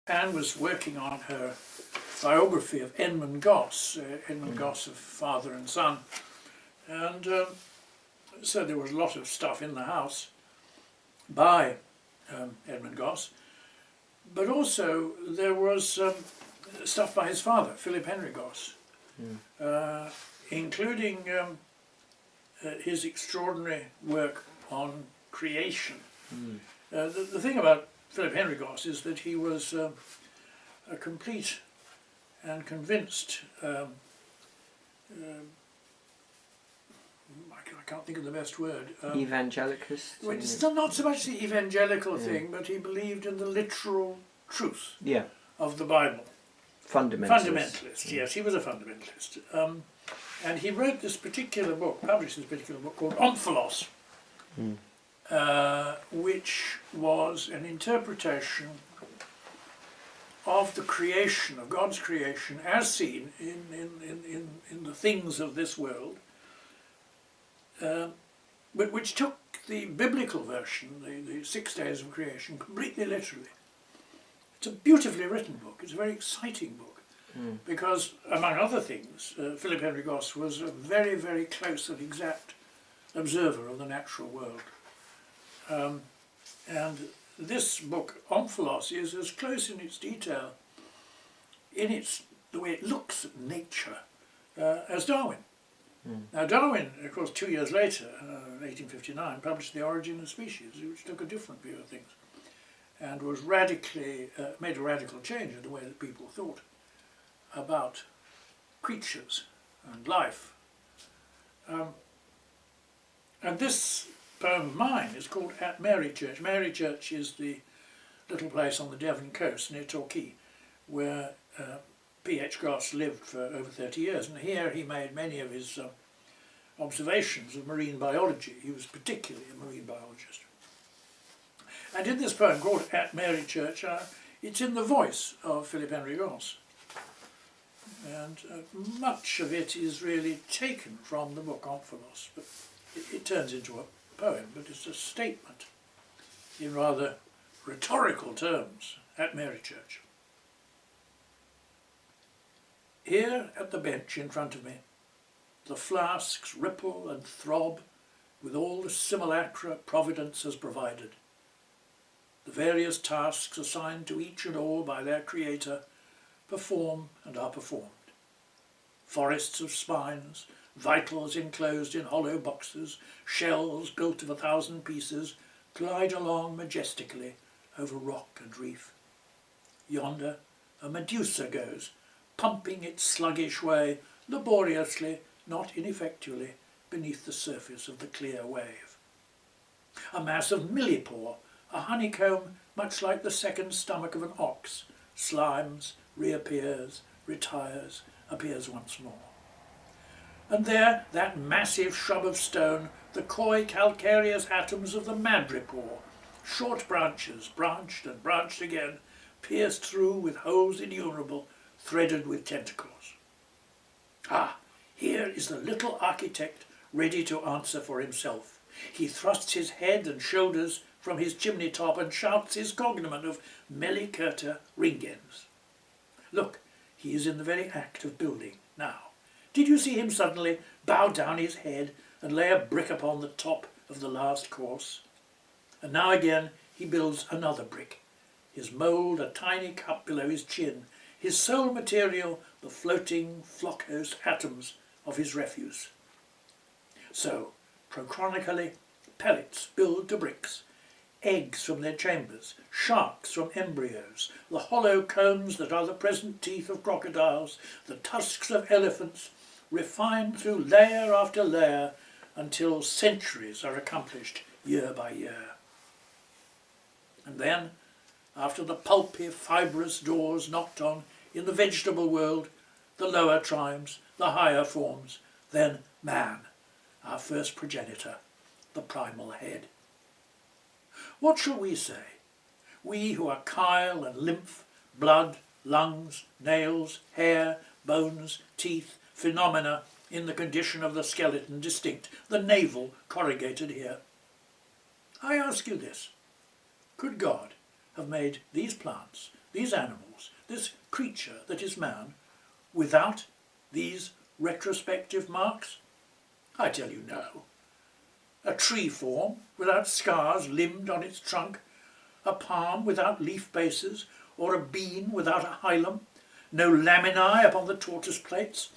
Anne was working on her biography of Edmund Gosse, Edmund Gosse of Father and Son, and so there was a lot of stuff in the house by Edmund Gosse, but also there was stuff by his father, Philip Henry Gosse, including his extraordinary work on creation. The thing about Philip Henry Gosse is that he was a complete and convinced, I can't think of the best word. Evangelicist? Well, it's not so much the evangelical thing, but he believed in the literal truth of the Bible. Fundamentalist. Yes, he was a fundamentalist. And he wrote this particular book, published this particular book called Omphalos, which was an interpretation of the creation, of God's creation, as seen in the things of this world, but which took the biblical version, the 6 days of creation, completely literally. It's a beautifully written book. It's a very exciting book, because, among other things, Philip Henry Gosse was a very, very close and exact observer of the natural world. And this book, Omphalos, is as close in its detail, in the way it looks at nature, as Darwin. Now Darwin, of course, 2 years later, 1859, published The Origin of Species, which took a different view of things, and was radically, made a radical change in the way that people thought about creatures and life. And this poem of mine is called At Marychurch. Marychurch is the little place on the Devon coast near Torquay, where P.H. Gosse lived for over 30 years, and here he made many of his observations of marine biology. He was particularly a marine biologist. And in this poem called At Marychurch, it's in the voice of Philip Henry Gosse. And much of it is really taken from the book Omphalos, but it turns into a poem, but it's a statement in rather rhetorical terms. At Marychurch. Here at the bench in front of me, the flasks ripple and throb with all the simulacra Providence has provided. The various tasks assigned to each and all by their Creator perform and are performed. Forests of spines, vitals enclosed in hollow boxes, shells built of 1,000 pieces, glide along majestically over rock and reef. Yonder a Medusa goes, pumping its sluggish way, laboriously, not ineffectually, beneath the surface of the clear wave. A mass of millipore, a honeycomb much like the second stomach of an ox, slimes, reappears, retires, appears once more. And there, that massive shrub of stone, the coy calcareous atoms of the madrepore, short branches, branched and branched again, pierced through with holes innumerable, threaded with tentacles. Ah, here is the little architect ready to answer for himself. He thrusts his head and shoulders from his chimney top and shouts his cognomen of Marychurch Ringens. Look, he is in the very act of building now. Did you see him suddenly bow down his head and lay a brick upon the top of the last course? And now again he builds another brick, his mould a tiny cup below his chin, his sole material the floating flockhouse atoms of his refuse. So, prochronically, pellets build to bricks, eggs from their chambers, sharks from embryos, the hollow cones that are the present teeth of crocodiles, the tusks of elephants, refined through layer after layer until centuries are accomplished year by year. And then, after the pulpy, fibrous doors knocked on in the vegetable world, the lower tribes, the higher forms, then man, our first progenitor, the primal head. What shall we say? We who are chyle and lymph, blood, lungs, nails, hair, bones, teeth, phenomena in the condition of the skeleton distinct, the navel corrugated here. I ask you this. Could God have made these plants these animals, this creature that is man, without these retrospective marks? I tell you no. A tree form without scars limbed on its trunk, a palm without leaf bases, or a bean without a hilum, no laminae upon the tortoise plates,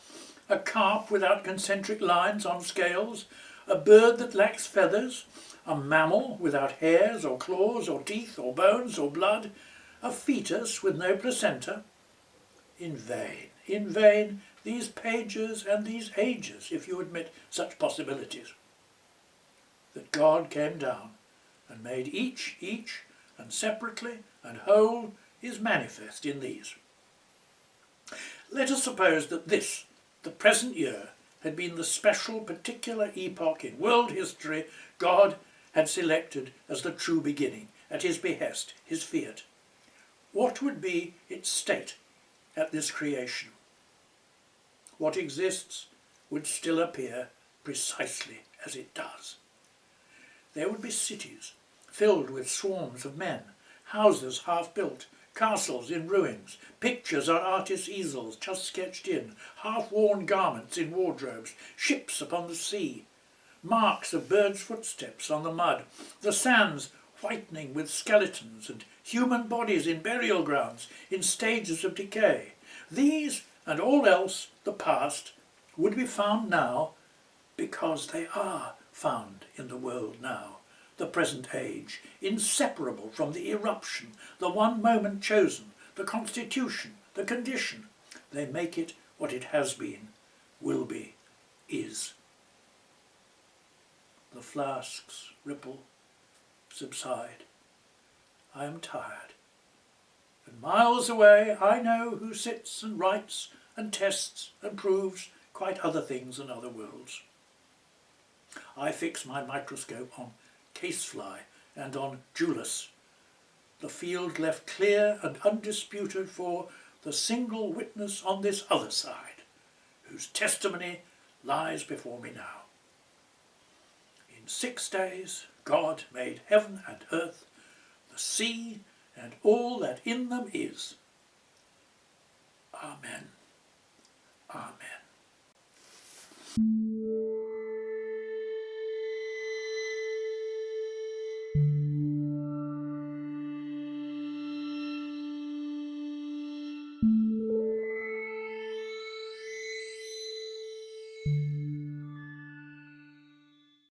a carp without concentric lines on scales, a bird that lacks feathers, a mammal without hairs or claws or teeth or bones or blood, a fetus with no placenta. In vain, these pages and these ages, if you admit such possibilities. That God came down and made each, and separately and whole, is manifest in these. Let us suppose that this, the present year, had been the special particular epoch in world history God had selected as the true beginning, at his behest, his fiat. What would be its state at this creation? What exists would still appear precisely as it does. There would be cities filled with swarms of men, houses half built, castles in ruins, pictures on artists' easels just sketched in, half-worn garments in wardrobes, ships upon the sea, marks of birds' footsteps on the mud, the sands whitening with skeletons, and human bodies in burial grounds in stages of decay. These and all else, the past, would be found now because they are found in the world now, the present age, inseparable from the eruption, the one moment chosen, the constitution, the condition. They make it what it has been, will be, is. The flasks ripple, subside. I am tired. And miles away I know who sits and writes and tests and proves quite other things than other worlds. I fix my microscope on casefly and on Julius, the field left clear and undisputed for the single witness on this other side, whose testimony lies before me now. In 6 days God made heaven and earth, the sea, and all that in them is. Amen. Amen.